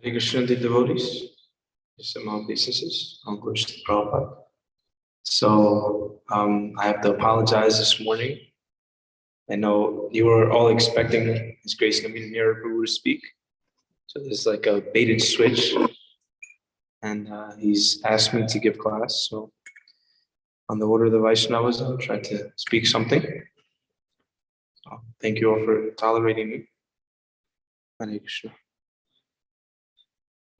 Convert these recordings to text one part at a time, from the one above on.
Hare Krishna, the devotees, some obeisances, Uncle Prabhupada. So I have to apologize this morning. I know you were all expecting His Grace Naveen Mira Prabhu to speak. So there's like a baited switch. And he's asked me to give class. So on the order of the Vaishnavas, I'll try to speak something. Thank you all for tolerating me. Hare Krishna.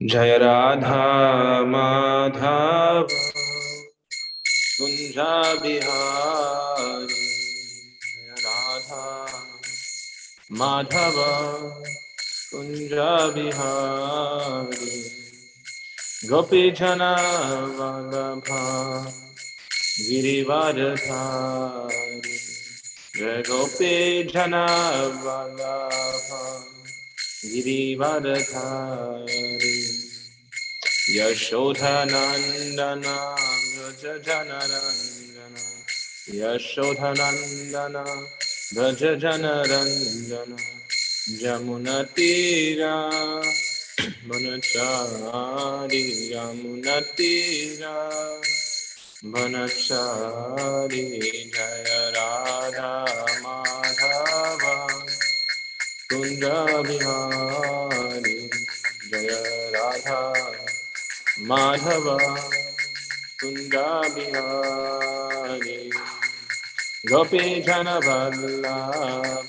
Jaya Radha Madhava Kunja Bihari Jaya Radha Madhava Kunja Bihari Gopi Jana Vallabha Girivardhari Jaya Gopi Jana Vallabha Girivardhari Yashodhanandana Brajajanarandana Yashodhanandana Brajajanarandana Jamunatira Manachari Jamunatira Manachari Jaya Radha Madhava Kunda Bihari Jaya Radha Madhava Kunda Bihari Gopi Jana Vallabha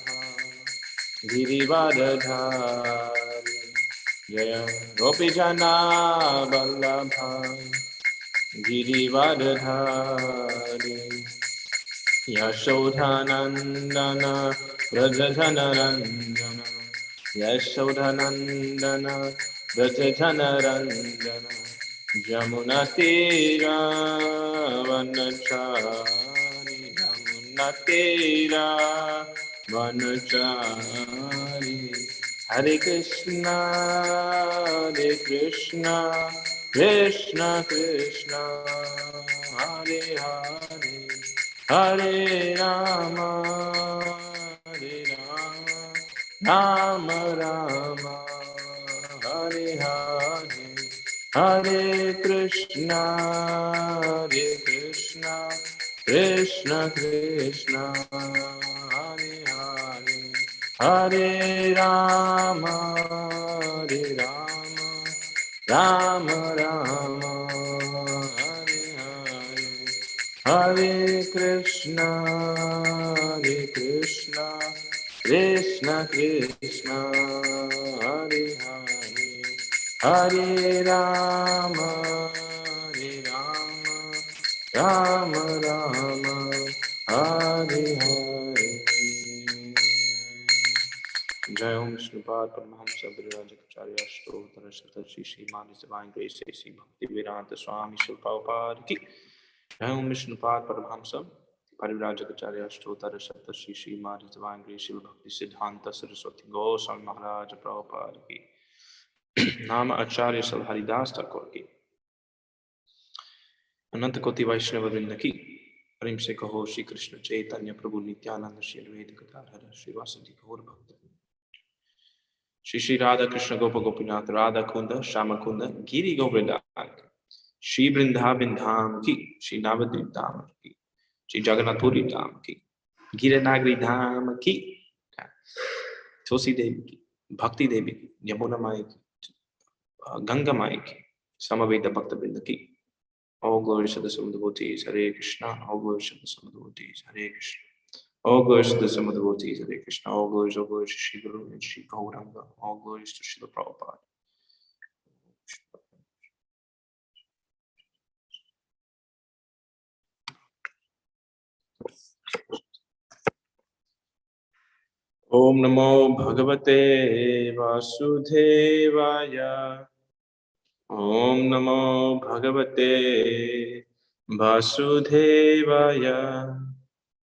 Girivardhari Jaya Gopi Jana Vallabha Girivardhari Yashodhanandana Brajajanarandana Yashodhanandana Brajajanarandana Jamunatira Vanachari Jamunatira Vanachari Hare Krishna Krishna Krishna Hare Hare Hare Rama Rama Rama Hare Hare Hare Krishna Krishna Krishna Hare Hare Hare Rama Rama Rama Hare Hare Hare Krishna Krishna Krishna Hare Hare Hare Rama Rama Rama Hare Hare Jai Om Srimad Paramahamsa Bhagavatam Ashtottara Shatashi Srimad Divine Grace A.C. Bhaktivedanta Swami Srila Prabhupada Ki Jai Om Srimad Paramahamsa Parivrajakacharya Ashtottara Shatashi Srimad Divine Grace Srila Bhakti Siddhanta Saraswati Goswami Maharaj Prabhupada Ki Nama Acharya Sal Haridas Thakur Ki Ananta Koti Vaishnava Vrinda Ki Prem Se Kaho Shri Krishna Chaitanya Prabhu Nityananda Shri Advaita Gadadhara Shri Vasati Gaur Bhakta Shri Radha Krishna Gopa Gopinath Radha Kunda Shama Kunda Giri Govardhan Shri Vrindavan Dham Ki Shri Navadvip Dham Ki Shri Jagannath Puri Dham Ki Giranagri Dham Ki Tulsi Devi Ki Bhakti Devi Ki Yamuna Mai Ki Ganga Mai Ki Samaveda Bhakta Vrinda Ki All glories to the Sum devotees Hare Krishna. All glories to the Sum devotees Hare Krishna. All glories to the Sum devotees Hare Krishna. All glories to Shri Guru and Shri Gauranga. All glories to Srila Prabhupada. Om Namo Bhagavate Vasudevaya. Om Namo Bhagavate Vasudevaya.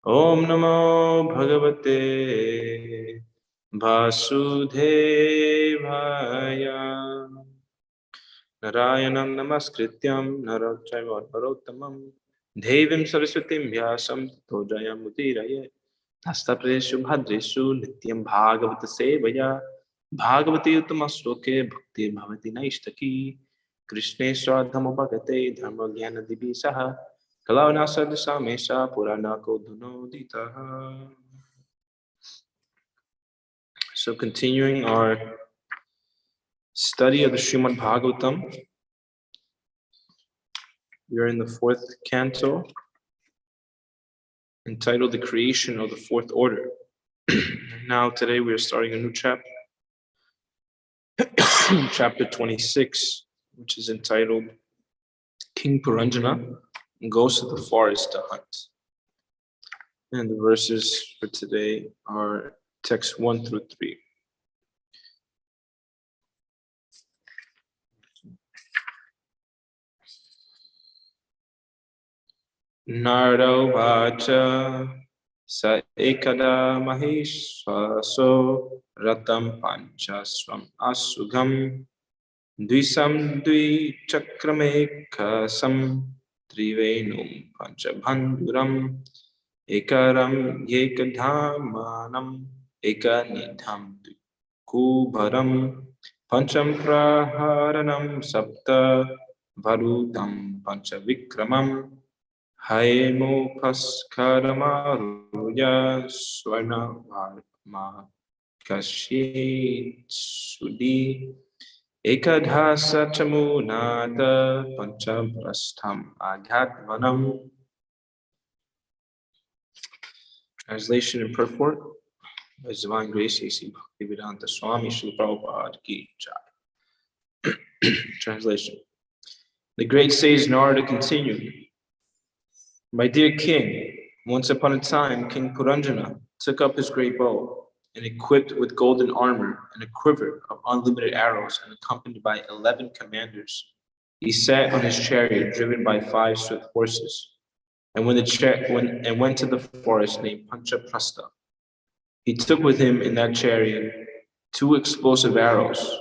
Om Namo Bhagavate Vasudevaya. Narayanam Namaskrityam Narachaiva Parottamam Devim Saraswatim Vyasam Tato Jayam Mudiraya Astapreshu Bhadreshu Nityam Bhagavata Sevaya Bhagavati Uttama-shloke Bhakti Bhavati Naishtaki Krishne Swadhama Bhagate Dharma Jnana Divi Saha Kalavana Sadhasa Mesha Purana Kodhuno Ditaha. So continuing our study of the Srimad Bhagavatam, we are in the 4th canto, entitled The Creation of the Fourth Order. Now today we are starting a new chapter, chapter 26, which is entitled King Puranjana Goes to the Forest to Hunt. And the verses for today are text 1 through 3. Nardo Vacha Sa Ekada Maheshwaso Ratam Panchasvam Asugam Dvisam Dvi Chakramekasam Trivenum Panchabhanduram Ekaram Yekadhamanam Ekanidham Kubharam Pancham Praharanam Sapta Varudam Panchavikramam Haimo Paskaramarya Swarna Varma Kashit Sudi Ekadhasa Chamunada Panchaprastham Agatvanam. Translation and purport by His Divine Grace A.C. Bhaktivedanta Swami Srila Prabhupada Ki Jai. Translation. The great sage Narada continued. My dear king, once upon a time, King Puranjana took up his great bow and equipped with golden armor and a quiver of unlimited arrows and accompanied by 11 commanders. He sat on his chariot driven by 5 swift horses and went to the forest named Panchaprastha. He took with him in that chariot 2 explosive arrows.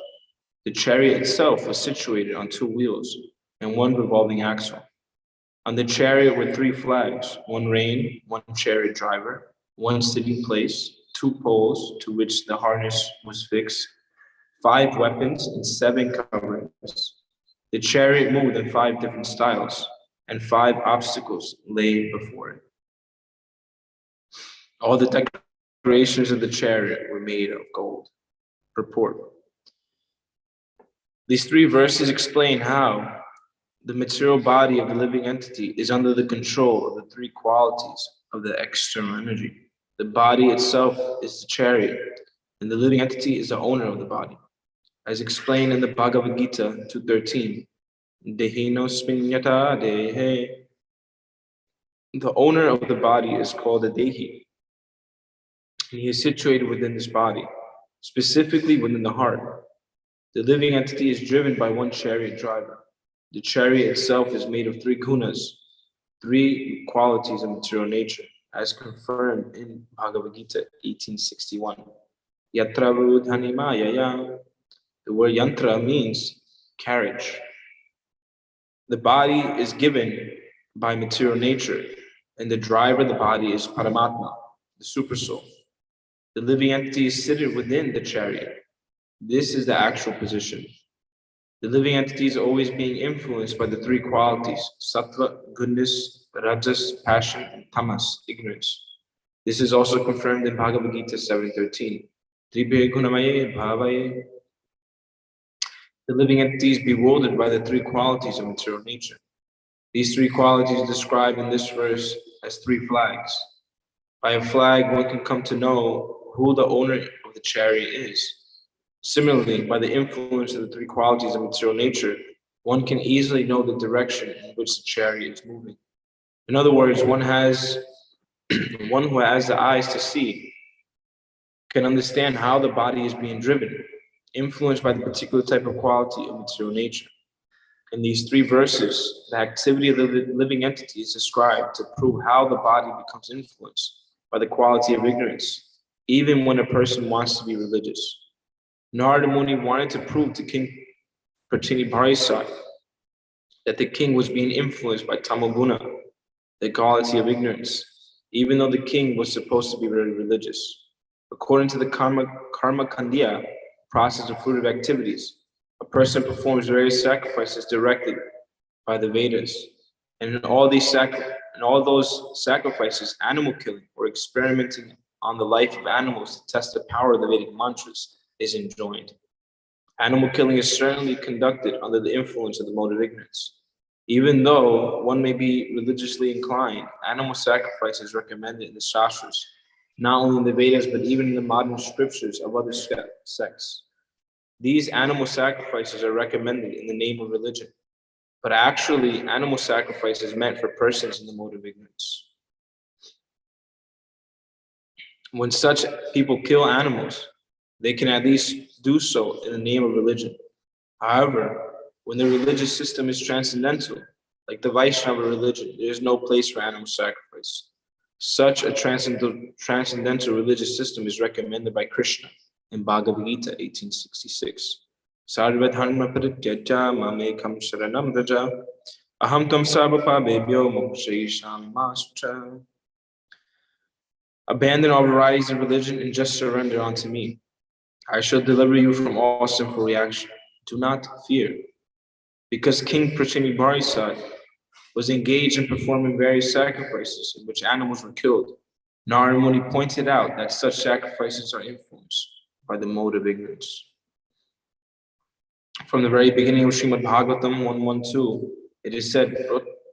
The chariot itself was situated on 2 wheels and 1 revolving axle. On the chariot were 3 flags, 1 rein, 1 chariot driver, 1 sitting place, 2 poles to which the harness was fixed, 5 weapons, and 7 coverings. The chariot moved in 5 different styles, and 5 obstacles lay before it. All the decorations of the chariot were made of gold. Purport. These 3 verses explain how the material body of the living entity is under the control of the 3 qualities of the external energy. The body itself is the chariot, and the living entity is the owner of the body. As explained in the Bhagavad Gita 2.13, Dehinosminyata Dehe. The owner of the body is called a Dehi, and he is situated within this body, specifically within the heart. The living entity is driven by 1 chariot driver. The chariot itself is made of 3 gunas, 3 qualities of material nature, as confirmed in Bhagavad Gita 1861. Yatra Vrudhanimayaya. The word yantra means carriage. The body is given by material nature, and the driver of the body is Paramatma, the supersoul. The living entity is seated within the chariot. This is the actual position. The living entity is always being influenced by the 3 qualities, sattva, goodness, rajas, passion, and tamas, ignorance. This is also confirmed in Bhagavad Gita 7.13. Tribhe gunamaye bhavaye. The living entity is bewildered by the 3 qualities of material nature. These 3 qualities are described in this verse as 3 flags. By a flag, one can come to know who the owner of the chariot is. Similarly, by the influence of the 3 qualities of material nature, one can easily know the direction in which the chariot is moving. In other words, one who has the eyes to see can understand how the body is being driven, influenced by the particular type of quality of material nature. In these 3 verses, the activity of the living entity is described to prove how the body becomes influenced by the quality of ignorance, even when a person wants to be religious. Narada Muni wanted to prove to King Pratini that the king was being influenced by tamoguna, the quality of ignorance, even though the king was supposed to be very religious. According to the Karma Kandya, process of fruitive activities. A person performs various sacrifices directed by the Vedas. And in all those sacrifices, animal killing or experimenting on the life of animals to test the power of the Vedic mantras is enjoined. Animal killing is certainly conducted under the influence of the mode of ignorance. Even though one may be religiously inclined, animal sacrifice is recommended in the Shastras, not only in the Vedas, but even in the modern scriptures of other sects. These animal sacrifices are recommended in the name of religion, but actually, animal sacrifice is meant for persons in the mode of ignorance. When such people kill animals, they can at least do so in the name of religion. However, when the religious system is transcendental, like the Vaishnava religion, there is no place for animal sacrifice. Such a transcendental religious system is recommended by Krishna in Bhagavad Gita 1866. Sarva dharma parityaja mamekam sharanam vraja aham tam sarva pabebhyo mokshayisham mascha. Abandon all varieties of religion and just surrender unto me. I shall deliver you from all sinful reaction. Do not fear. Because King Prachini was engaged in performing various sacrifices in which animals were killed, Narada Muni pointed out that such sacrifices are influenced by the mode of ignorance. From the very beginning of Srimad Bhagavatam 112, it is said,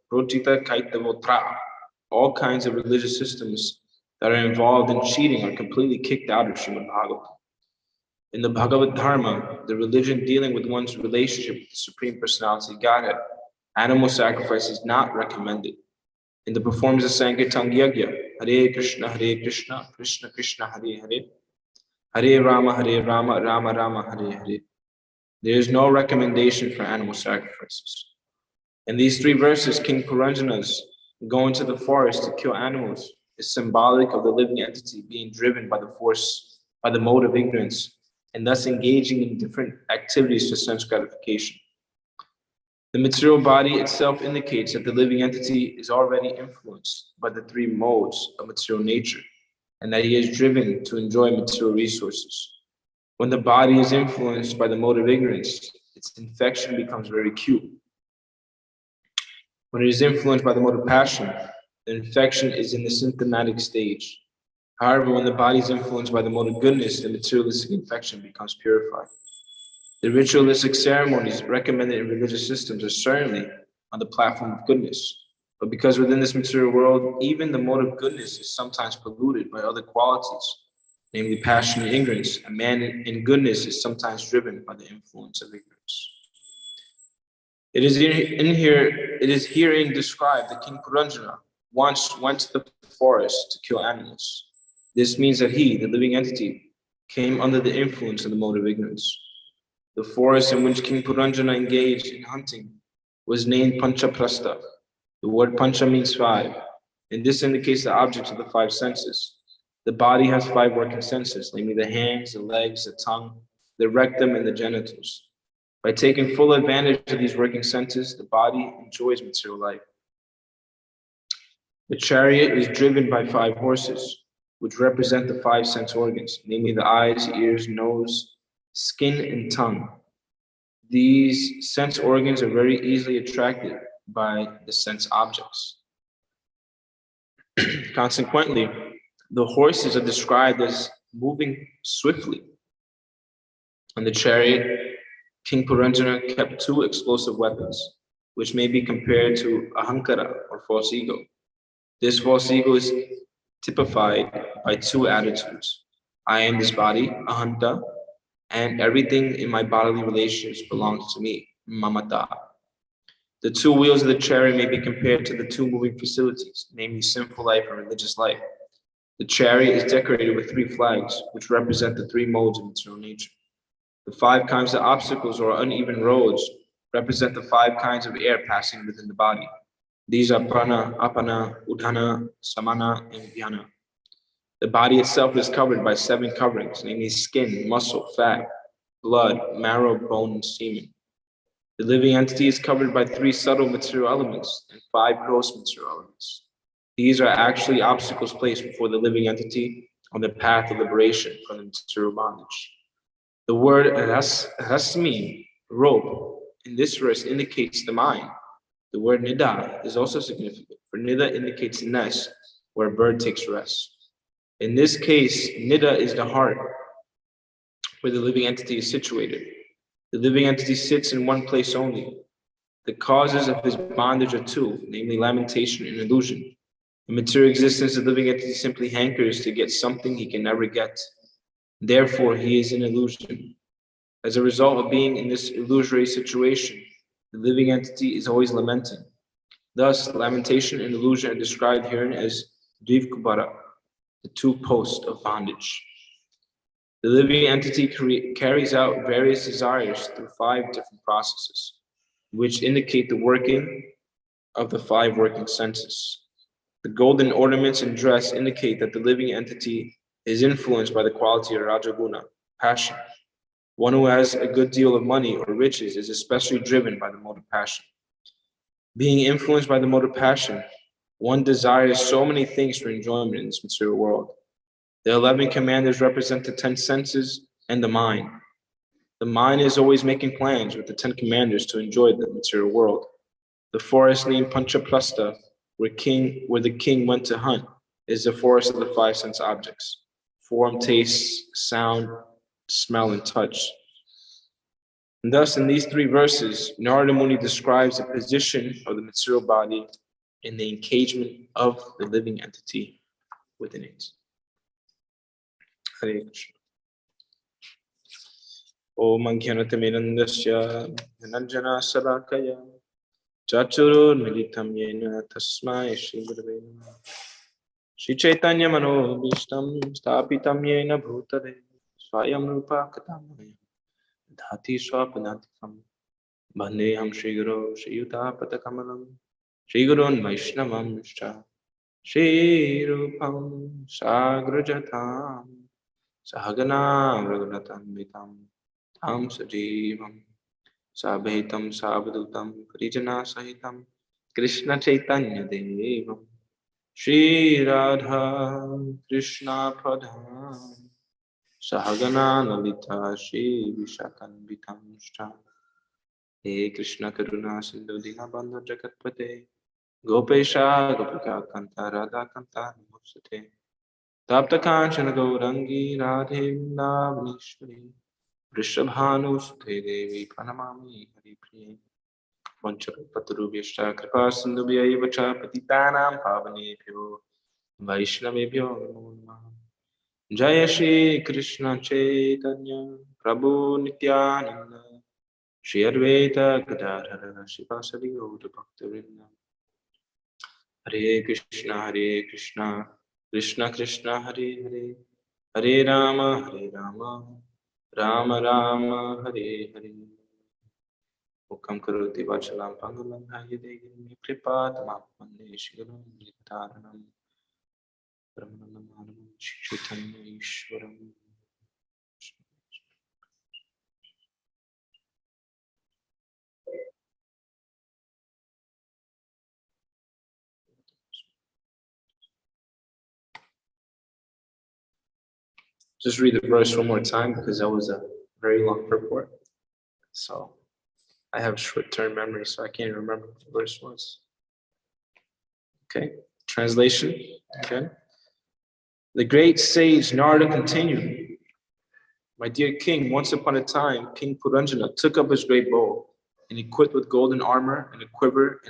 Protita Kaitavotra, all kinds of religious systems that are involved in cheating are completely kicked out of Srimad Bhagavatam. In the Bhagavad Dharma, the religion dealing with one's relationship with the Supreme Personality of Godhead, animal sacrifice is not recommended. In the performance of Sankirtan Yajna, Hare Krishna, Krishna Krishna, Hare Hare, Hare Rama, Rama Rama, Hare Hare. There is no recommendation for animal sacrifices. In these three verses, King Puranjana's going to the forest to kill animals is symbolic of the living entity being driven by the mode of ignorance, and thus engaging in different activities for sense gratification. The material body itself indicates that the living entity is already influenced by the three modes of material nature, and that he is driven to enjoy material resources. When the body is influenced by the mode of ignorance, its infection becomes very acute. When it is influenced by the mode of passion, the infection is in the symptomatic stage. However, when the body is influenced by the mode of goodness, the materialistic infection becomes purified. The ritualistic ceremonies recommended in religious systems are certainly on the platform of goodness. But because within this material world, even the mode of goodness is sometimes polluted by other qualities, namely passion and ignorance, a man in goodness is sometimes driven by the influence of ignorance. It is herein described that King Puranjana once went to the forest to kill animals. This means that he, the living entity, came under the influence of the mode of ignorance. The forest in which King Puranjana engaged in hunting was named Panchaprastha. The word Pancha means five, and this indicates the objects of the five senses. The body has five working senses, namely the hands, the legs, the tongue, the rectum, and the genitals. By taking full advantage of these working senses, the body enjoys material life. The chariot is driven by five horses, which represent the five sense organs, namely the eyes, ears, nose, skin, and tongue. These sense organs are very easily attracted by the sense objects. Consequently, the horses are described as moving swiftly. On the chariot, King Puranjana kept two explosive weapons, which may be compared to ahankara or false ego. This false ego is typified by two attitudes. I am this body, ahanta, and everything in my bodily relations belongs to me, mamata. The two wheels of the chariot may be compared to the two moving facilities, namely sinful life and religious life. The chariot is decorated with three flags, which represent the three modes of material nature. The five kinds of obstacles or uneven roads represent the five kinds of air passing within the body. These are prana, apana, udhana, samana, and dhyana. The body itself is covered by seven coverings, namely skin, muscle, fat, blood, marrow, bone, and semen. The living entity is covered by three subtle material elements and five gross material elements. These are actually obstacles placed before the living entity on the path of liberation from the material bondage. The word rasmi, robe, in this verse indicates the mind. The word nida is also significant, for nida indicates nest, where a bird takes rest. In this case, nida is the heart, where the living entity is situated. The living entity sits in one place only. The causes of his bondage are two, namely lamentation and illusion. In material existence, the living entity simply hankers to get something he can never get. Therefore, he is in illusion. As a result of being in this illusory situation, the living entity is always lamenting. Thus, lamentation and illusion are described herein as Dvivkubara, the two posts of bondage. The living entity carries out various desires through 5 different processes, which indicate the working of the 5 working senses. The golden ornaments and dress indicate that the living entity is influenced by the quality of Rajaguna, passion. One who has a good deal of money or riches is especially driven by the mode of passion. Being influenced by the mode of passion, one desires so many things for enjoyment in this material world. The 11 commanders represent the 10 senses and the mind. The mind is always making plans with the 10 commanders to enjoy the material world. The forest named Panchaprastha, where the king went to hunt, is the forest of the 5 sense objects: form, taste, sound, smell, and touch. And thus, in these 3 verses, Narada Muni describes the position of the material body and the engagement of the living entity within it. Hare Krishna. Om Jnanatirmirandasya Dhananjana Salakaya Chachururmilitam Yena Tasmai Shri Gurave Namaha. Shri Chaitanya Manobhishtam Sthapitam Yena Bhutale Swayam Rupa Katamaya Dhati Swapadhantikam Bandeham Shri Guru Shri Yuta Patakamalam Shri Gurun Vaishnavam Shra Shri Rupam Sagrajatam Sahagana Raghunatam Vitam Tam Sajivam Sabhetam Sabdutam Parijana Sahitam Krishna Chaitanya Devam Shri Radha Krishna Padam Sahagana Lalita Shri Vishakanvitam Shra He Krishna Karuna Sindhu Dinabandhu Jagatpate Gopesha Gopika Kanta Radha Kanta Namusate Tapta Kanchana Gaurangi Radhe Vrindavaneshwari Vrishabhanu Sute Devi Pranamami Hari Priye Vanchapatarubhyashta Kripa Sindhubhyaiva Cha Patitanam Pavanebhyo Vaishnavebhyo Namo Namaha. Jaya Shri Krishna Chaitanya Prabhu Nityananda Shri Advaita Gadadhara Shivasadi Gaura Bhaktivinoda. Hare Krishna Krishna Krishna Hare Hare Hare Rama Rama Rama Hare Hare. Mukam karoti vachalam pangalam hayadegiri kripat mapande shigaram nitaranam brahmanam chaitanya ishwaram. Just read the verse one more time because that was a very long purport. So I have short-term memory, so I can't remember what the verse was. Okay, translation again. The great sage Narada continued. My dear king, once upon a time, King Puranjana took up his great bow and equipped with golden armor and a quiver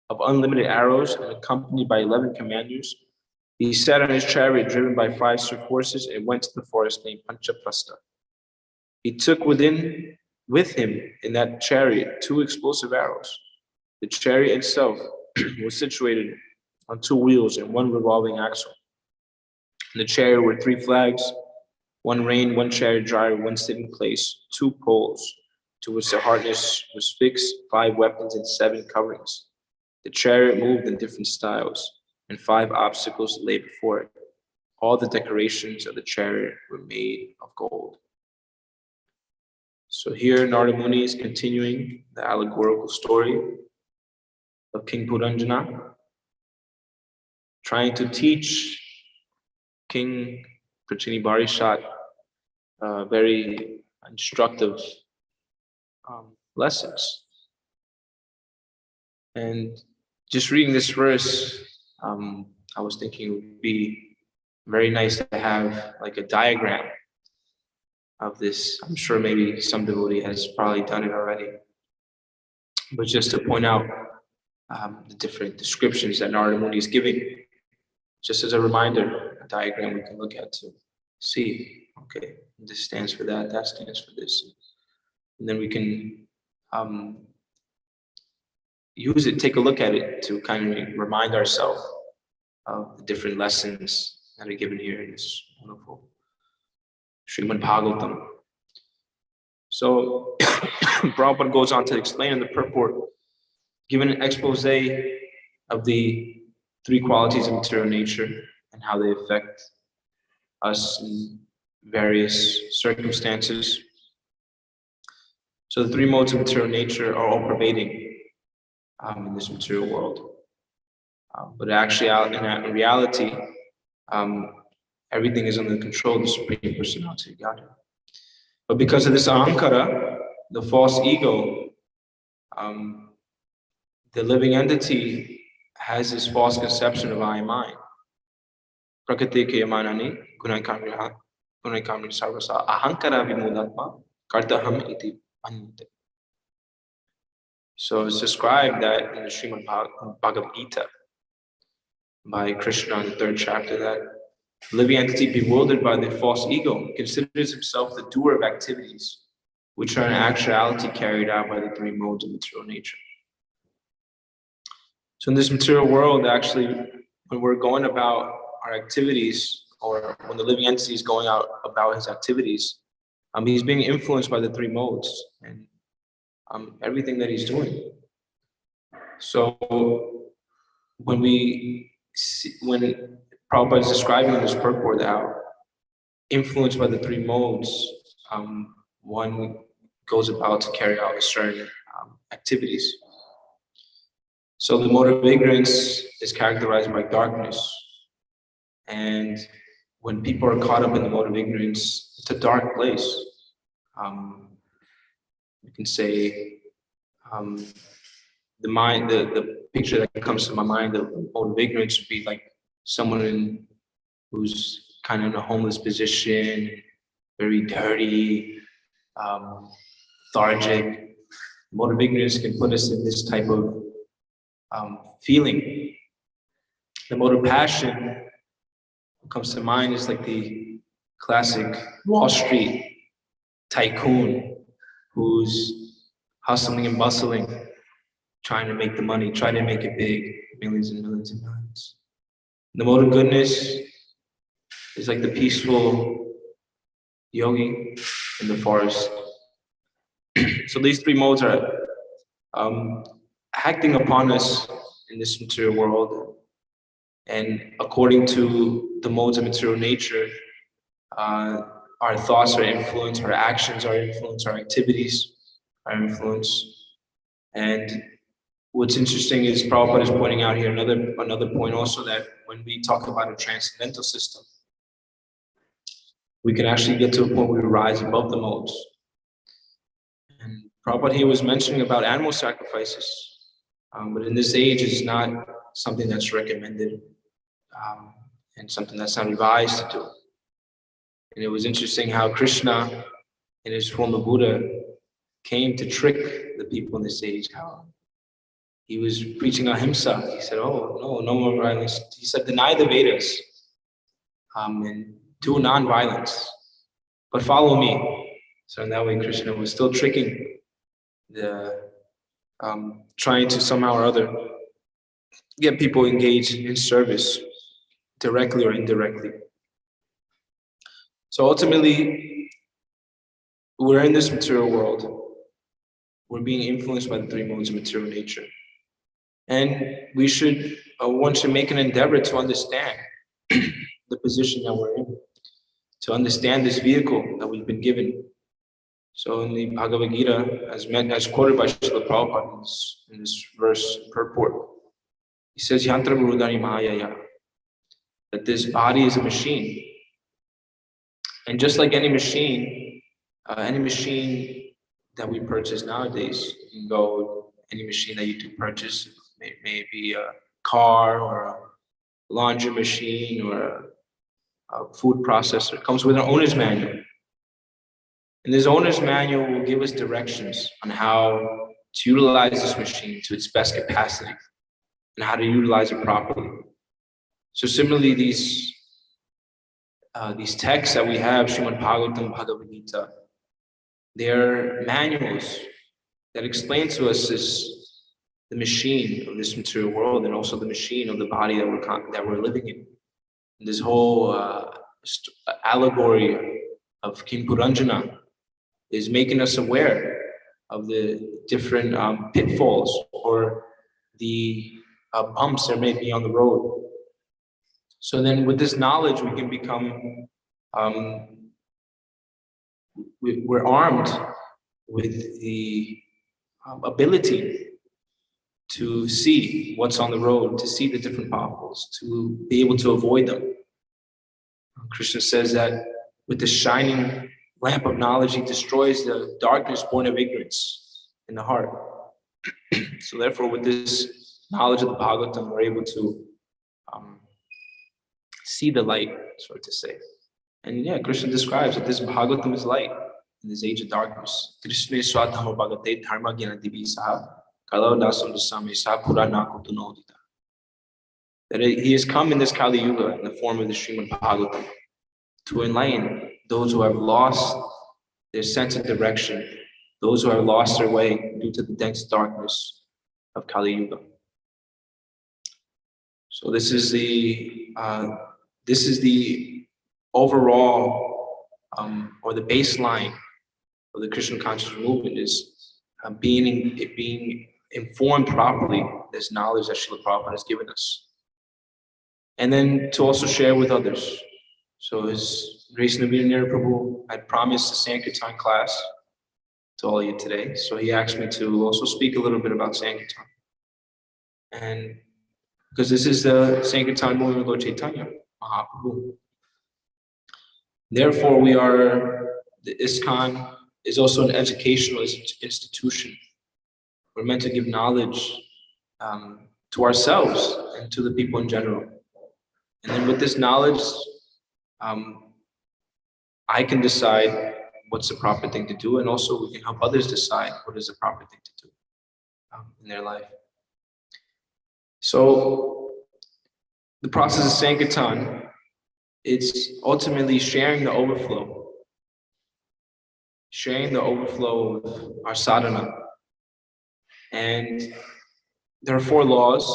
of unlimited arrows and accompanied by 11 commanders, he sat on his chariot driven by 5 swift horses and went to the forest named Panchaprastha. He took with him in that chariot 2 explosive arrows. The chariot itself was situated on 2 wheels and 1 revolving axle. In the chariot were 3 flags, 1 rein, 1 chariot driver, 1 sitting place, 2 poles, to which the harness was fixed, 5 weapons, and 7 coverings. The chariot moved in different styles, and 5 obstacles lay before it. All the decorations of the chariot were made of gold. So here Narada Muni is continuing the allegorical story of King Puranjana, trying to teach King Prachini Barishat very instructive lessons. And just reading this verse, I was thinking it would be very nice to have like a diagram of this. I'm sure maybe some devotee has probably done it already. But just to point out the different descriptions that Narada Muni is giving, just as a reminder, a diagram we can look at to see, okay, this stands for that, that stands for this. And then we can use it, take a look at it to kind of remind ourselves of the different lessons that are given here in this wonderful Srimad Bhagavatam. So Prabhupada goes on to explain in the purport, given an expose of the three qualities of material nature and how they affect us in various circumstances. So the three modes of material nature are all pervading in this material world. But actually, in reality, everything is under the control of the Supreme Personality of Godhead. But because of this ahankara, the false ego, the living entity has this false conception of I am mine. Prakriti keyamanani gunaikamri sarvasa ahankara vimudatma kartaham iti anute. So it's described that in the Srimad Bhagavad Gita by Krishna in the 3rd chapter that the living entity bewildered by the false ego considers himself the doer of activities which are in actuality carried out by the three modes of material nature. So in this material world, actually, when we're going about our activities, or when the living entity is going out about his activities, he's being influenced by the three modes and everything that he's doing. So when Prabhupada is describing in this purport how influenced by the three modes, one goes about to carry out certain activities. So the mode of ignorance is characterized by darkness. And when people are caught up in the mode of ignorance, it's a dark place. You can say the mind, the picture that comes to my mind of the mode of ignorance would be like someone who's kind of in a homeless position, very dirty, lethargic. The mode of ignorance can put us in this type of feeling. The mode of passion, what comes to mind is like the classic Wall Street tycoon who's hustling and bustling, trying to make the money, trying to make it big, millions and millions and millions. The mode of goodness is like the peaceful yogi in the forest. So these three modes are acting upon us in this material world. And according to the modes of material nature, our thoughts are influenced, our actions are influenced, our activities are influenced. And what's interesting is Prabhupada is pointing out here another point also, that when we talk about a transcendental system, we can actually get to a point where we rise above the modes. And Prabhupada here was mentioning about animal sacrifices, but in this age it's not something that's recommended and something that's not advised to do. And it was interesting how Krishna, in his form of Buddha, came to trick the people in this age. How he was preaching ahimsa. He said, "Oh no more violence." He said, "Deny the Vedas and do non-violence, but follow me." So in that way, Krishna was still tricking trying to somehow or other get people engaged in service, directly or indirectly. So ultimately, we're in this material world. We're being influenced by the three modes of material nature. And one should make an endeavor to understand the position that we're in, to understand this vehicle that we've been given. So in the Bhagavad Gita, as quoted by Srila Prabhupada in this verse purport, he says, Yantra Gurudhari Mahayaya, that this body is a machine. And just like any machine, Any machine that we purchase nowadays, you can go, any machine that you do purchase, maybe a car or a laundry machine or a food processor, comes with an owner's manual. And this owner's manual will give us directions on how to utilize this machine to its best capacity and how to utilize it properly. So similarly, these texts that we have, Srimad Bhagavatam, Bhagavad Gita, they're manuals that explain to us the machine of this material world and also the machine of the body that we're living in. And this whole allegory of King Puranjana is making us aware of the different pitfalls or the bumps there may be on the road. So then with this knowledge, we can become, we're armed with the ability to see what's on the road, to see the different potholes, to be able to avoid them. Krishna says that with the shining lamp of knowledge, he destroys the darkness born of ignorance in the heart. So therefore, with this knowledge of the Bhagavatam, we're able to see the light, so to say. And yeah, Krishna describes that this Bhagavatam is light in this age of darkness. Krishna swadhamma bhagate dharma gyana divi saha kalau dasam dasame saha purana kutunodita. That he has come in this Kali Yuga in the form of the Srimad Bhagavatam to enlighten those who have lost their sense of direction, those who have lost their way due to the dense darkness of Kali Yuga. So this is the overall or the baseline of the Krishna consciousness movement is being informed properly, this knowledge that Srila Prabhupada has given us, and then to also share with others. So His Grace Navina Prabhu had promised a Sankirtan class to all of you today. So he asked me to also speak a little bit about Sankirtan. And because this is the Sankirtan movement of Lord Chaitanya Mahaprabhu. Therefore, the ISKCON is also an educational institution. We're meant to give knowledge to ourselves and to the people in general. And then with this knowledge, I can decide what's the proper thing to do, and also we can help others decide what is the proper thing to do in their life. So the process of Sankirtan, it's ultimately sharing the overflow of our sadhana. And there are 4 laws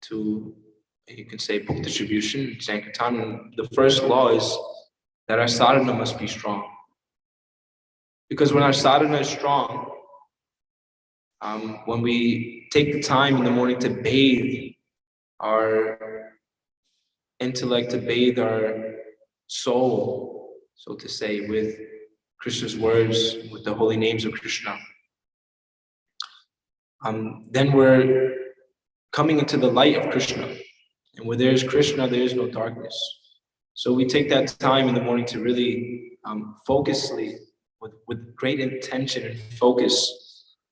to, you can say, book distribution, Sankirtan. The first law is that our sadhana must be strong. Because when our sadhana is strong, when we take the time in the morning to bathe our intellect, to bathe our soul, so to say, with Krishna's words, with the holy names of Krishna, then we're coming into the light of Krishna. And where there is Krishna, there is no darkness. So we take that time in the morning to really focusly, with great intention and focus,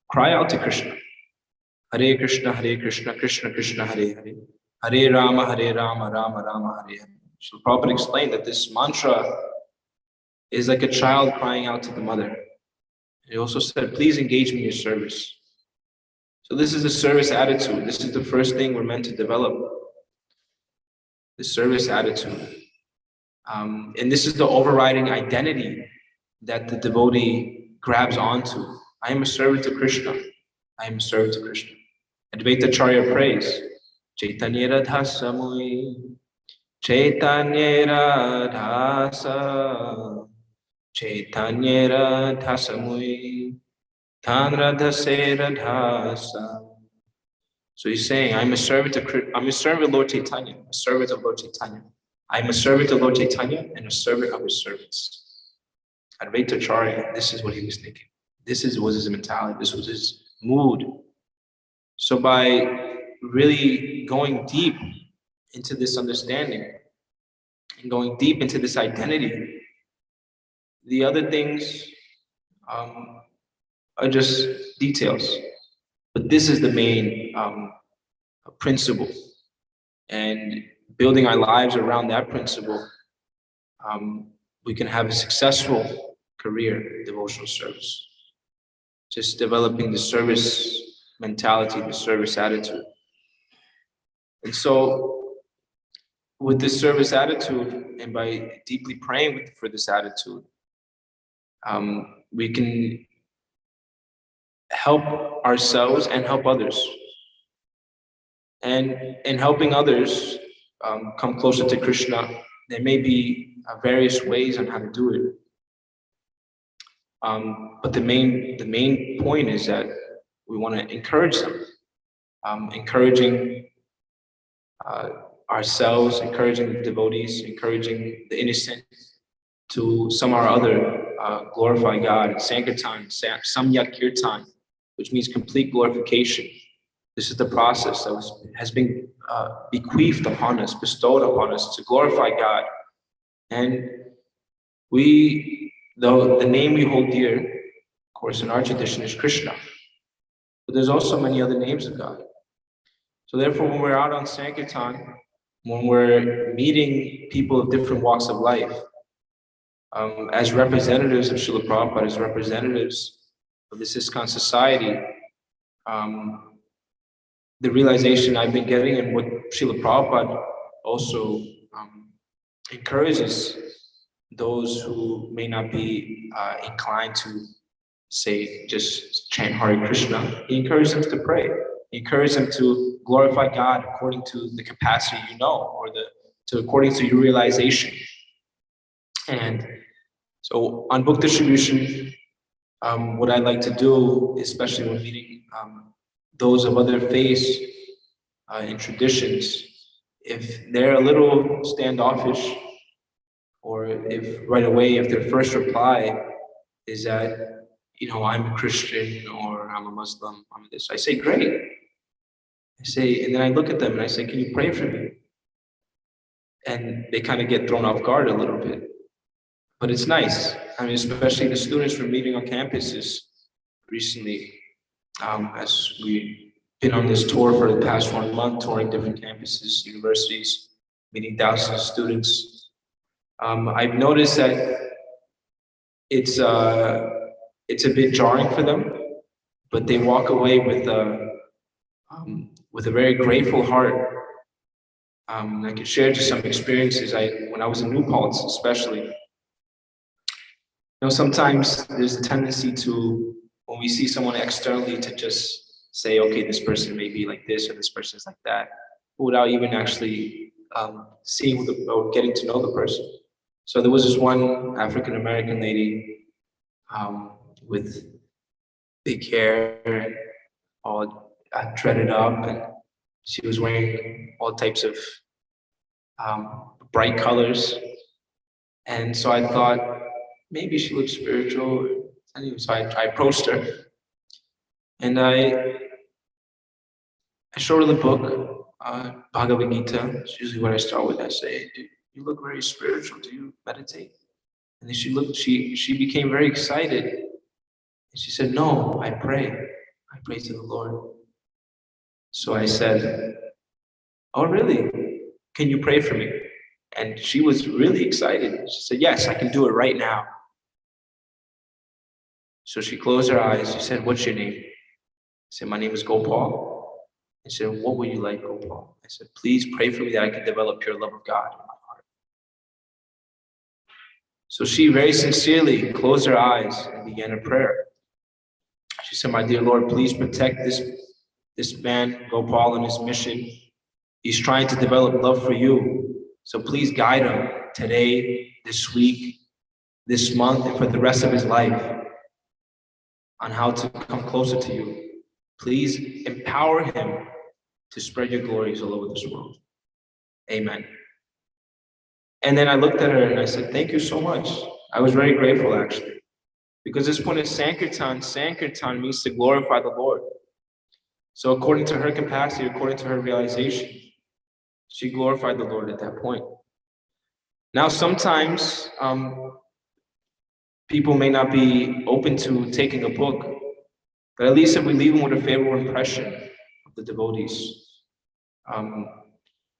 cry out to Krishna. Hare Krishna, Krishna Krishna, Hare Hare. Hare Rama, Rama Rama, Hare Hare. So Prabhupada explained that this mantra is like a child crying out to the mother. He also said, please engage me in your service. So this is the service attitude. This is the first thing we're meant to develop. The service attitude. And this is the overriding identity that the devotee grabs onto. I am a servant to Krishna. I am a servant to Krishna. Advaita Acharya prays, Chaitanya Radhasa Mui, Chaitanya Radhasa, Chaitanya Radhasa Mui, Tan Radhase Radhasa. So he's saying, I'm a servant of Lord Chaitanya, a servant of Lord Chaitanya. I'm a servant of Lord Chaitanya and a servant of his servants. Advaita Acharya, this is what he was thinking. This was his mentality. This was his mood. So by really going deep into this understanding and going deep into this identity, the other things are just details. But this is the main principle. And building our lives around that principle, we can have a successful career in devotional service. Just developing the service mentality, the service attitude. And so with this service attitude, and by deeply praying for this attitude, we can help ourselves and help others. And in helping others come closer to Krishna, there may be various ways on how to do it. But the main point is that we want to encourage them, encouraging ourselves, encouraging the devotees, encouraging the innocent to somehow or other glorify God. Sankirtan, Samyak Kirtan, which means complete glorification. This is the process that has been bequeathed upon us, bestowed upon us to glorify God. And the name we hold dear, of course, in our tradition is Krishna. But there's also many other names of God. So therefore, when we're out on Sankirtan, when we're meeting people of different walks of life, as representatives of Srila Prabhupada, as representatives of this ISKCON society, the realization I've been getting and what Srila Prabhupada also encourages those who may not be inclined to, say, just chant Hare Krishna, he encourages them to pray. He encourages them to glorify God according to the capacity you know, or according to your realization. And so on book distribution, what I like to do, especially when meeting those of other faiths and traditions, if they're a little standoffish, or if right away, if their first reply is that, I'm a Christian or I'm a Muslim, I'm this, I say, great. I say, and then I look at them and I say, can you pray for me? And they kind of get thrown off guard a little bit. But it's nice. I mean, especially the students we're meeting on campuses recently, as we've been on this tour for the past 1 month, touring different campuses, universities, meeting thousands of students. I've noticed that it's a bit jarring for them, but they walk away with a very grateful heart. I can share just some experiences. When I was in New Paltz, especially, sometimes there's a tendency to, when we see someone externally, to just say, okay, this person may be like this or this person is like that, without even actually seeing or getting to know the person. So there was this one African American lady with big hair and all dreaded up, and she was wearing all types of bright colors. And so I thought, maybe she looks spiritual. Anyway, so I approached her, and I showed her the book, Bhagavad Gita. It's usually what I start with. I say, you look very spiritual. Do you meditate? And then she became very excited. And she said, no, I pray. I pray to the Lord. So I said, oh, really? Can you pray for me? And she was really excited. She said, yes, I can do it right now. So she closed her eyes. She said, what's your name? I said, my name is Gopal. I said, what would you like, Gopal? I said, please pray for me that I can develop pure love of God in my heart. So she very sincerely closed her eyes and began a prayer. She said, my dear Lord, please protect this man, Gopal, and his mission. He's trying to develop love for you. So please guide him today, this week, this month, and for the rest of his life on how to come closer to you. Please empower him to spread your glories all over this world. Amen. And then I looked at her and I said, thank you so much. I was very grateful, actually. Because this point is Sankirtan. Sankirtan means to glorify the Lord. So according to her capacity, according to her realization, she glorified the Lord at that point. Now, sometimes people may not be open to taking a book, but at least if we leave them with a favorable impression of the devotees.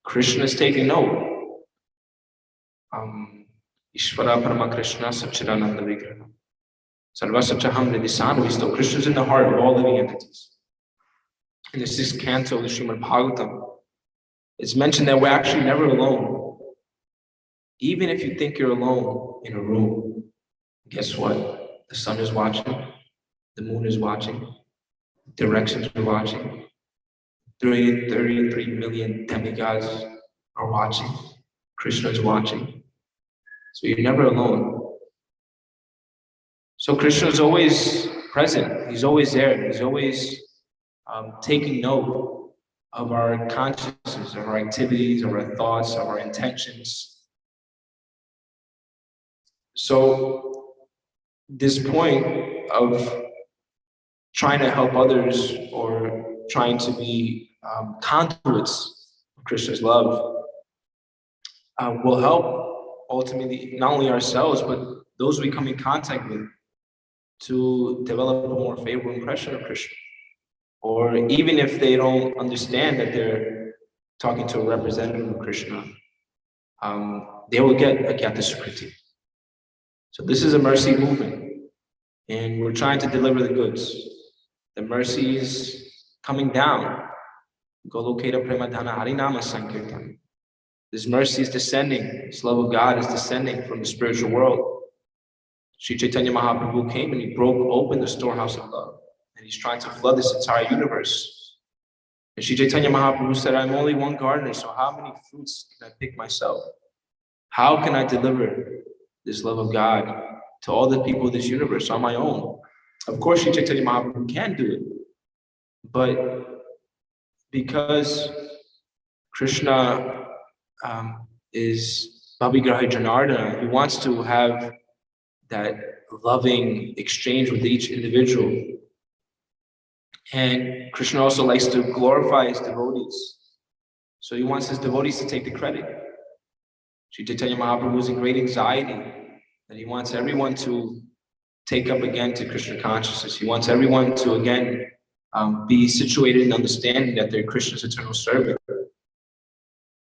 Krishna is taking note. Ishvara Parama Krishna Satchidananda Vigraha. Sarvasachaham Nidisanu. Krishna is in the heart of all living entities. In the 6th canto of the Srimad Bhagavatam, it's mentioned that we're actually never alone. Even if you think you're alone in a room, guess what? The sun is watching, the moon is watching, directions are watching, 33 million demigods are watching, Krishna is watching. So you're never alone. So Krishna is always present, he's always there, he's always taking note of our consciousness, of our activities, of our thoughts, of our intentions. So this point of trying to help others or trying to be conduits of Krishna's love will help ultimately not only ourselves, but those we come in contact with to develop a more favorable impression of Krishna. Or even if they don't understand that they're talking to a representative of Krishna, they will get a Gyata Sukriti. So this is a mercy movement, and we're trying to deliver the goods. The mercy is coming down. Goloketa Premadhana Harinama Sankirtan. This mercy is descending, this love of God is descending from the spiritual world. Sri Chaitanya Mahaprabhu came and he broke open the storehouse of love. And he's trying to flood this entire universe. And Sri Chaitanya Mahaprabhu said, I'm only one gardener, so how many fruits can I pick myself? How can I deliver this love of God to all the people of this universe on my own? Of course, Sri Chaitanya Mahaprabhu can do it. But because Krishna is Bhavigrahi Janardana, he wants to have that loving exchange with each individual. And Krishna also likes to glorify his devotees. So he wants his devotees to take the credit. Sri Chaitanya Mahaprabhu is in great anxiety that he wants everyone to take up again to Krishna consciousness. He wants everyone to again be situated in understanding that they're Krishna's eternal servant.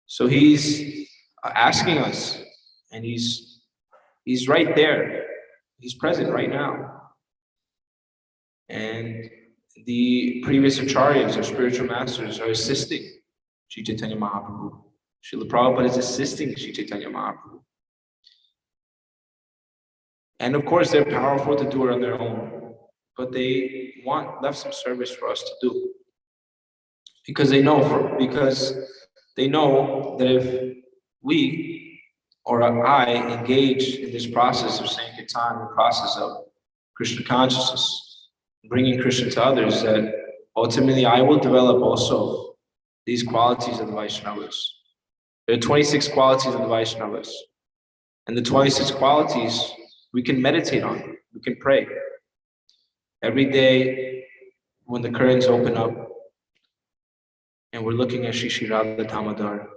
So he's asking us, and he's right there. He's present right now. And the previous acharyas or spiritual masters are assisting Sri Chaitanya Mahaprabhu. Srila Prabhupada is assisting Sri Chaitanya Mahaprabhu. And of course, they're powerful to do it on their own, but they left some service for us to do. Because they know that if we or I engage in this process of Sankirtan, the process of Krishna consciousness, bringing Krishna to others, that ultimately I will develop also these qualities of the Vaishnavas. There are 26 qualities of the Vaishnavas. And the 26 qualities we can meditate on, we can pray. Every day when the curtains open up and we're looking at Shri Shri Radha Damodar,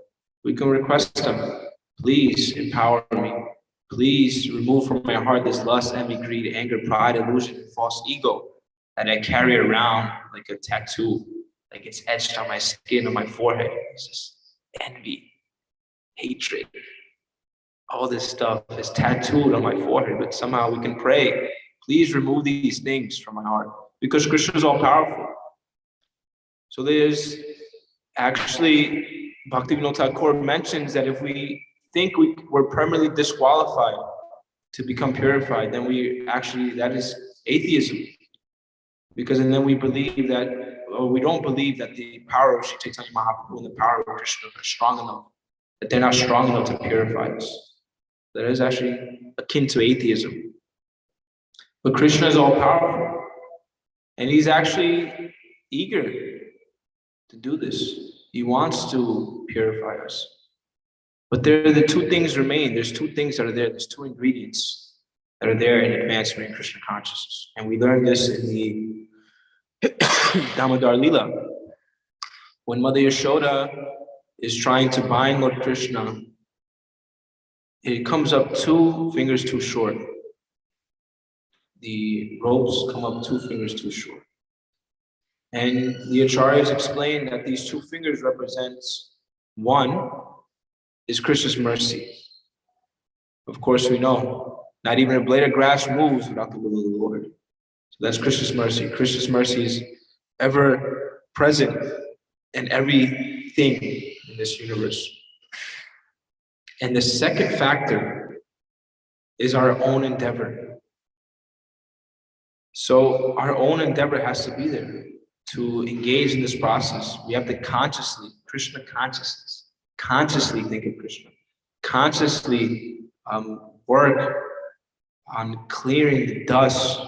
we can request them, please empower me. Please remove from my heart this lust, envy, greed, anger, pride, illusion, and false ego that I carry around like a tattoo, like it's etched on my skin, on my forehead. It's just envy, hatred. All this stuff is tattooed on my forehead, but somehow we can pray, please remove these things from my heart, because Krishna is all powerful. So there's actually, Bhaktivinoda Thakur mentions that if we think we're permanently disqualified to become purified, then that is atheism. Because then we believe that, or we don't believe that the power of Sri Chaitanya Mahaprabhu and the power of Krishna are strong enough, that they're not strong enough to purify us. That is actually akin to atheism. But Krishna is all powerful, and he's actually eager to do this. He wants to purify us. But the two things remain. There's two things that are there. There's two ingredients that are there in advancement in Krishna consciousness. And we learned this in the Damodar Lila. When Mother Yashoda is trying to bind Lord Krishna, it comes up 2 fingers too short. the ropes come up 2 fingers too short. And the acharyas explain that these 2 fingers represents, one is Krishna's mercy. Of course, we know not even a blade of grass moves without the will of the Lord. So that's Krishna's mercy. Krishna's mercy is ever present in everything in this universe. And the second factor is our own endeavor. So our own endeavor has to be there to engage in this process. We have to consciously, Krishna consciousness, consciously think of Krishna, consciously work on clearing the dust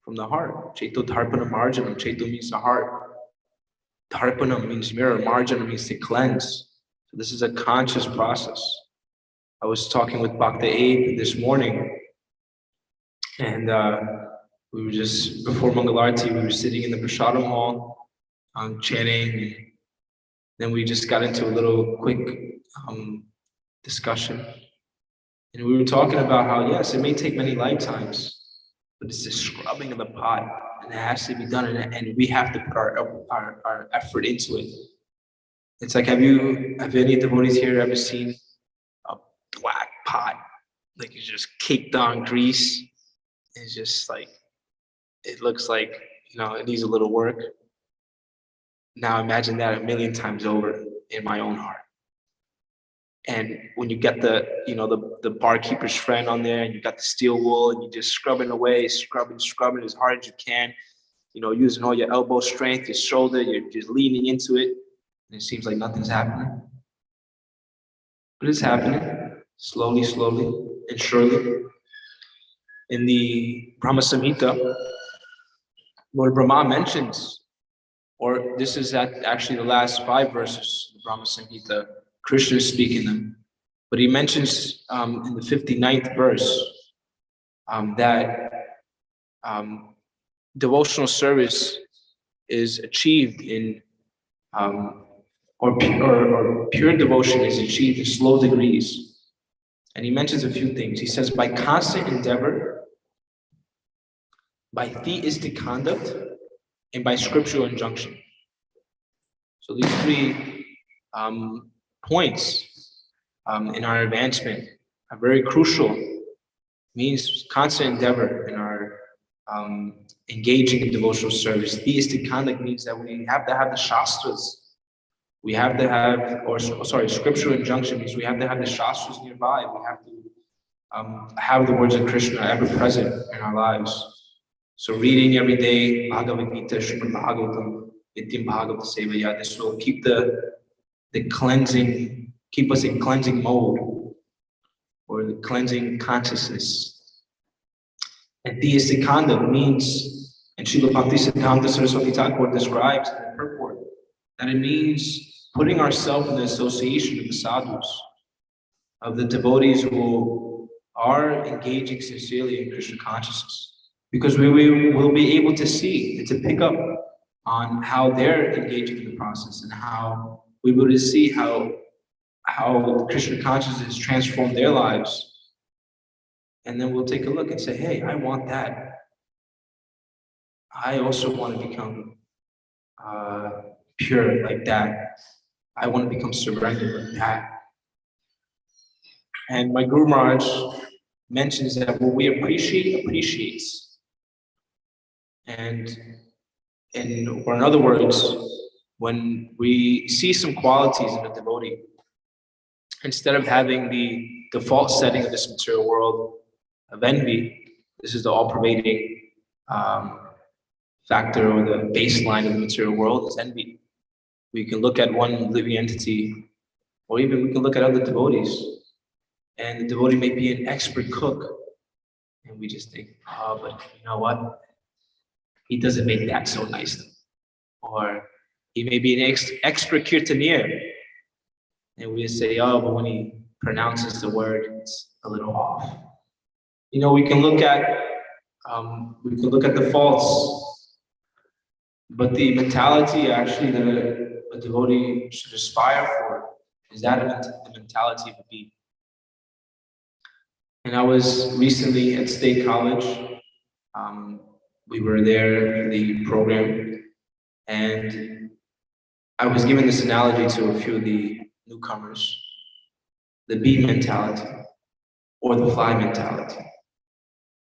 from the heart. Chaito Dharpana Marjanam. Chaito means the heart. Dharpana means mirror. Marjana means to cleanse. So this is a conscious process. I was talking with Bhakta Abe this morning, and we were just, before Mangalarti, we were sitting in the Prasadam hall, chanting. Then we just got into a little quick discussion. And we were talking about how, yes, it may take many lifetimes, but it's the scrubbing of the pot, and it has to be done, and we have to put our effort into it. It's like, have any devotees here ever seen a black pot? Like, it's just caked on grease. It's just like, it looks like, it needs a little work. Now imagine that 1,000,000 times over in my own heart. And when you get the barkeeper's friend on there, and you got the steel wool, and you're just scrubbing away, scrubbing as hard as you can, using all your elbow strength, your shoulder, you're just leaning into it, and it seems like nothing's happening. But it's happening, slowly, and surely. In the Brahma Samhita, Lord Brahma mentions, or this is actually the last 5 verses of the Brahma Samhita, Krishna is speaking them, but he mentions in the 59th verse that devotional service is achieved in, or pure devotion is achieved in slow degrees. And he mentions a few things. He says, by constant endeavor, by theistic conduct, and by scriptural injunction. So these 3 points in our advancement are very crucial. Means constant endeavor in our engaging in devotional service. Theistic conduct means that we have to have the shastras. We have to have, scriptural injunction means we have to have the shastras nearby. We have to have the words of Krishna ever present in our lives. So reading every day, Bhagavad Gita, Srimad Bhagavatam, Nityam Bhagavata Sevaya, this will keep keep us in cleansing mode, or the cleansing consciousness. And theistic conduct means, and Srila Bhaktisiddhanta Saraswati Thakur describes in the purport, that it means putting ourselves in the association of the sadhus, of the devotees who are engaging sincerely in Krishna consciousness. Because we will be able to see and to pick up on how they're engaging in the process, and how we will see how Krishna consciousness transformed their lives. And then we'll take a look and say, hey, I want that. I also want to become pure like that. I want to become surrendered like that. And my Guru Maharaj mentions that what we appreciate appreciates. Or in other words, when we see some qualities in a devotee, instead of having the default setting of this material world of envy, this is the all-pervading factor, or the baseline of the material world is envy. We can look at one living entity, or even we can look at other devotees, and the devotee may be an expert cook, and we just think, oh, but you know what? He doesn't make that so nice. Or he may be an expert kirtanier, and we say, oh, but when he pronounces the word, it's a little off. We can look at the faults, but the mentality actually that a devotee should aspire for is that of the mentality of a being. And I was recently at State College, We were there for the program, and I was given this analogy to a few of the newcomers: the bee mentality or the fly mentality.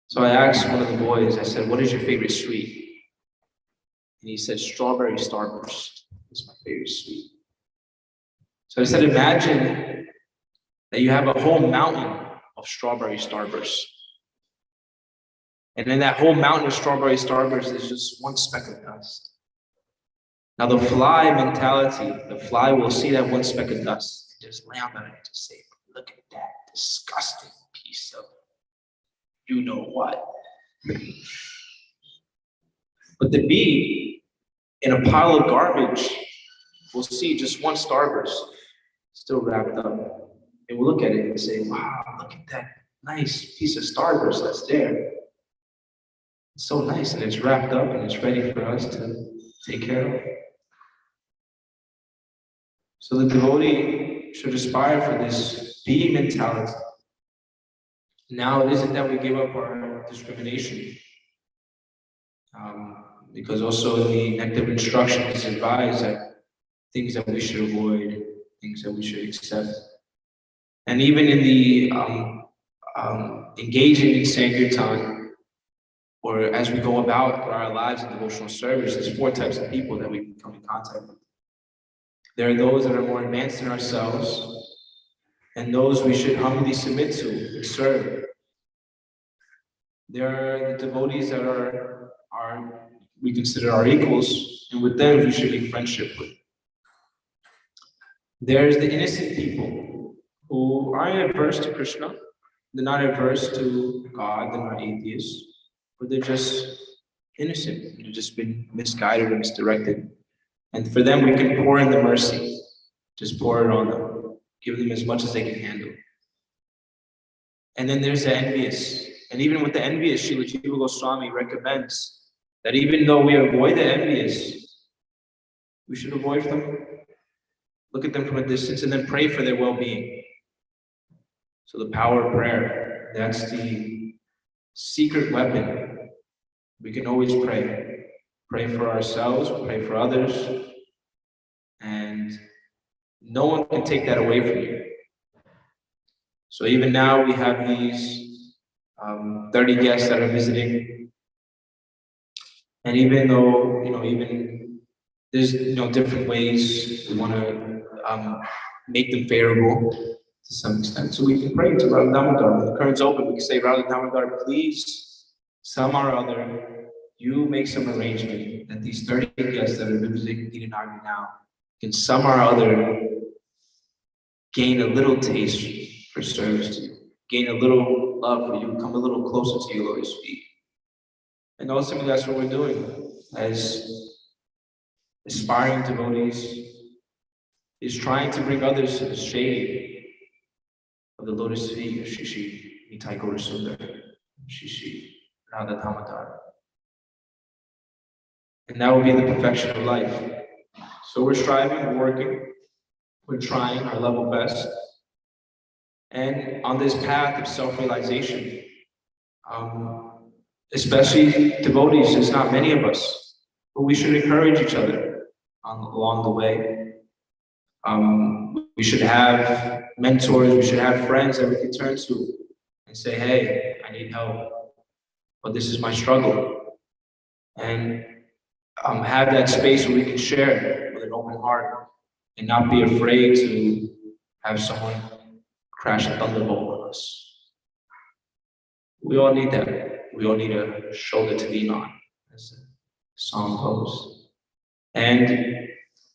So I asked one of the boys, I said, "What is your favorite sweet?" And he said, "Strawberry Starburst is my favorite sweet." So I said, imagine that you have a whole mountain of strawberry Starburst. And in that whole mountain of strawberry Starburst is just one speck of dust. Now the fly mentality, the fly will see that one speck of dust and just lay on it and just say, "Look at that disgusting piece of you know what." But the bee, in a pile of garbage, will see just one starburst still wrapped up. And we'll look at it and say, "Wow, look at that nice piece of starburst that's there. It's so nice, and it's wrapped up and it's ready for us to take care of." So the devotee should aspire for this bee mentality. Now it isn't that we give up our discrimination, because also in the nectar of instruction it's advised that things that we should avoid, things that we should accept. And even in the engaging in Sankirtan, or as we go about our lives in devotional service, there's 4 types of people that we can come in contact with. There are those that are more advanced in ourselves, and those we should humbly submit to and serve. There are the devotees that are we consider our equals, and with them we should make friendship with. There's the innocent people who aren't averse to Krishna, they're not averse to God, they're not atheists, but they're just innocent, they've just been misguided and misdirected. And for them, we can pour in the mercy, just pour it on them, give them as much as they can handle. And then there's the envious. And even with the envious, Srila Jiva Goswami recommends that even though we avoid the envious, we should avoid them, look at them from a distance, and then pray for their well-being. So the power of prayer, that's the secret weapon. We can always pray. Pray for ourselves, pray for others, and no one can take that away from you. So even now we have these 30 guests that are visiting, and even though even there's different ways we want to make them favorable to some extent, so we can pray to Radha Damodar. When the current's open, we can say, "Radha Damodar, please, some or other, you make some arrangement that these 30 guests that are visiting Girinagri now can some or other gain a little taste for service to you, gain a little love for you, come a little closer to your Lord's feet." And ultimately, that's what we're doing as aspiring devotees, is trying to bring others to the shade of the lotus feet of Shri Shri Nitai Gaura Sundar, Shri Shri Radha Damodar. And that will be the perfection of life. So we're striving, we're working, we're trying our level best. And on this path of self-realization, especially devotees, there's not many of us, but we should encourage each other along the way. We should have mentors, we should have friends that we can turn to and say, "Hey, I need help, but this is my struggle." And have that space where we can share with an open heart and not be afraid to have someone crash a thunderbolt on us. We all need that. We all need a shoulder to lean on, as the song goes. And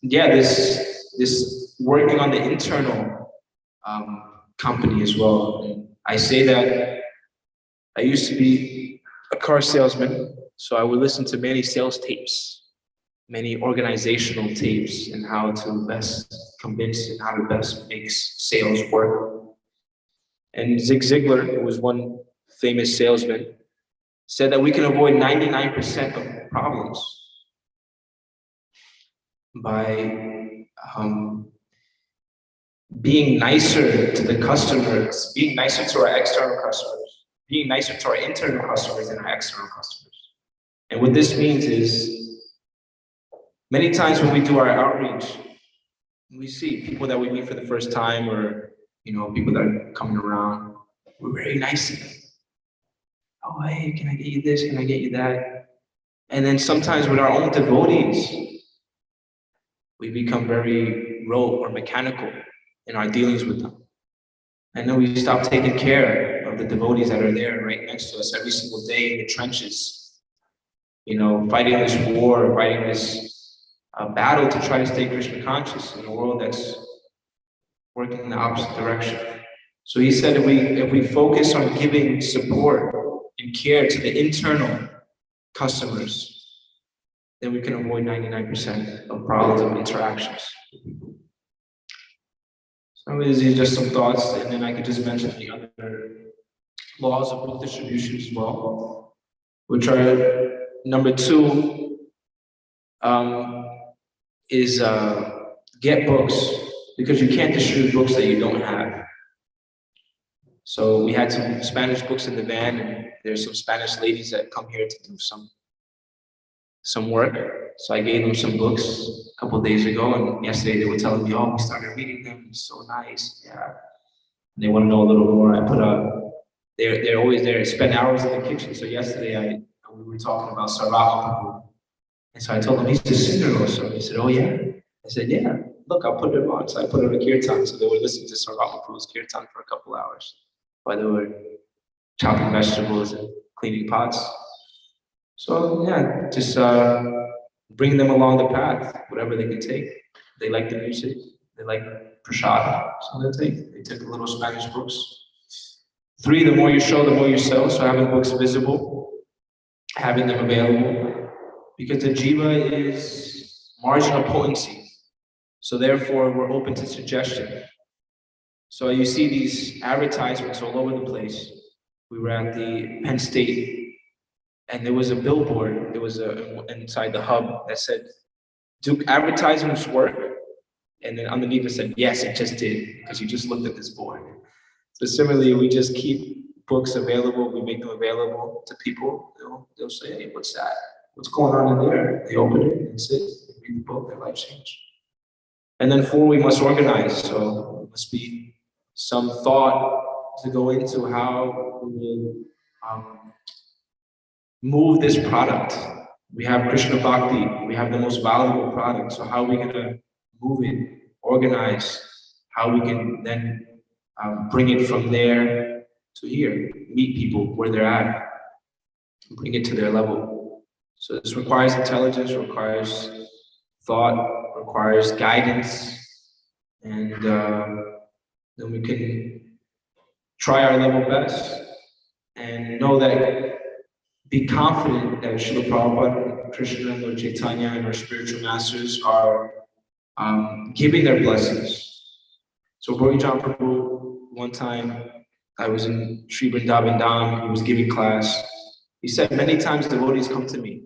yeah, this working on the internal company as well. And I say that I used to be a car salesman, so I would listen to many sales tapes, many organizational tapes, and how to best convince and how to best make sales work. And Zig Ziglar, who was one famous salesman, said that we can avoid 99% of problems by being nicer to the customers, being nicer to our external customers, being nicer to our internal customers than our external customers. And what this means is, many times when we do our outreach, we see people that we meet for the first time, or people that are coming around. We're very nice to them. Oh, hey, can I get you this? Can I get you that? And then sometimes with our own devotees, we become very rote or mechanical in our dealings with them. And then we stop taking care of the devotees that are there right next to us every single day in the trenches, fighting this war, fighting this battle to try to stay Krishna conscious in a world that's working in the opposite direction. So he said if we focus on giving support and care to the internal customers, then we can avoid 99% of problems of interactions. So these are just some thoughts, and then I could just mention the other laws of book distribution as well, which are number 2 is get books, because you can't distribute books that you don't have. So we had some Spanish books in the van, and there's some Spanish ladies that come here to do some work. So I gave them some books a couple of days ago, and yesterday they were telling me, oh, we started reading them, it's so nice. Yeah. And they want to know a little more. I put they're always there to spend hours in the kitchen. So yesterday we were talking about Sarva. And so I told him, he's a singer also. He said, oh yeah? I said, yeah, look, I'll put it on. So I put it on kirtan. So they were listening to Sarva Mahaprabhu's kirtan for a couple hours while they were chopping vegetables and cleaning pots. So yeah, just bring them along the path, whatever they can take. They like the music, they like prasad, so they take the little Spanish books. 3, the more you show, the more you sell. So having books visible, having them available, because the jiva is marginal potency. So therefore, we're open to suggestion. So you see these advertisements all over the place. We were at the Penn State, and there was a billboard. There was inside the hub that said, "Do advertisements work?" And then underneath it said, "Yes, it just did, because you just looked at this board." So similarly, we just keep books available. We make them available to people. They'll say, "Hey, what's that? What's going on in there?" They open it and sit, they read the book, their life change. And then 4, we must organize. So there must be some thought to go into how we will move this product. We have Krishna Bhakti. We have the most valuable product. So how are we going to move it, organize, how we can then bring it from there to here, meet people where they're at, bring it to their level. So this requires intelligence, requires thought, requires guidance, and then we can try our level best and know that, be confident that Srila Prabhupada, Krishna, Lord Chaitanya, and our spiritual masters are giving their blessings. So Bhurijan Prabhu, one time I was in Sri Vrindavan Dham, he was giving class. He said many times devotees come to me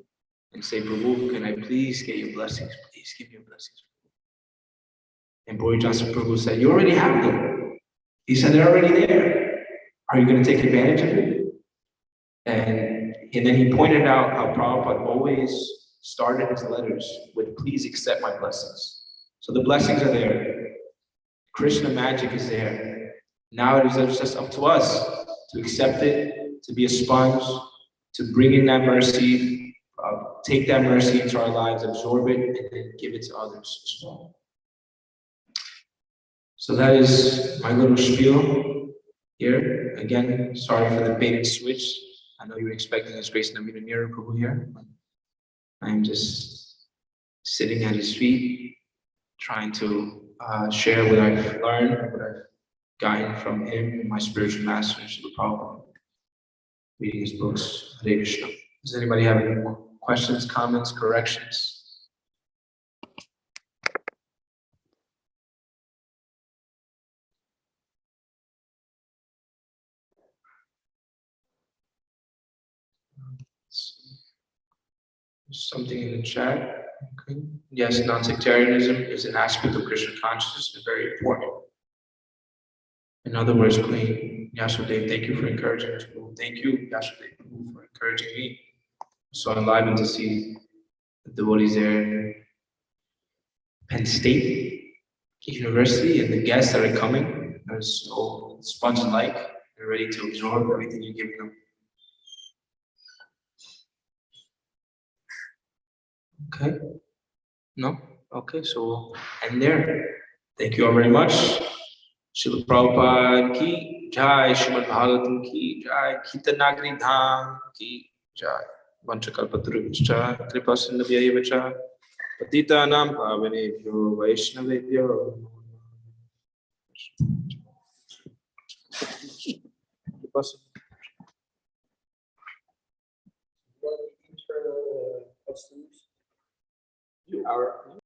and say, "Prabhu, can I please get your blessings? Please give your blessings." And Bhurijan Prabhu said, "You already have them." He said, "They're already there. Are you going to take advantage of it?" And then he pointed out how Prabhupada always started his letters with, "Please accept my blessings." So the blessings are there. Krishna magic is there. Now it is just up to us to accept it, to be a sponge, to bring in that mercy, take that mercy into our lives, absorb it, and then give it to others as well. So that is my little spiel here. Again, sorry for the bait and switch. I know you're expecting His Grace Navina Nira Prabhu here. I'm just sitting at his feet, trying to share what I've learned, what I've gotten from him and my spiritual masters, the Prabhupada, reading his books. Hare Krishna. Does anybody have any more questions, comments, corrections? Something in the chat. Okay. Yes, non-sectarianism is an aspect of Krishna consciousness and very important. In other words, Queen Yasudev, thank you for encouraging us. Thank you, Yasudev, for encouraging me. So enlivened to see the devotees there. Penn State University and the guests that are coming are so sponge-like. They're ready to absorb everything you give them. Okay. No? Okay, so we'll end there. Thank you all very much. Srila Prabhupada ki jai, Srimad Bhagavatam ki jai, Kita Nagari Dham ki jai. Vanchakalpatarubhishcha, Kripa Sindhabhyaya Vacha, Patitanam Pavanebhyo Vaishnavebhyo. Kripa Internal customers.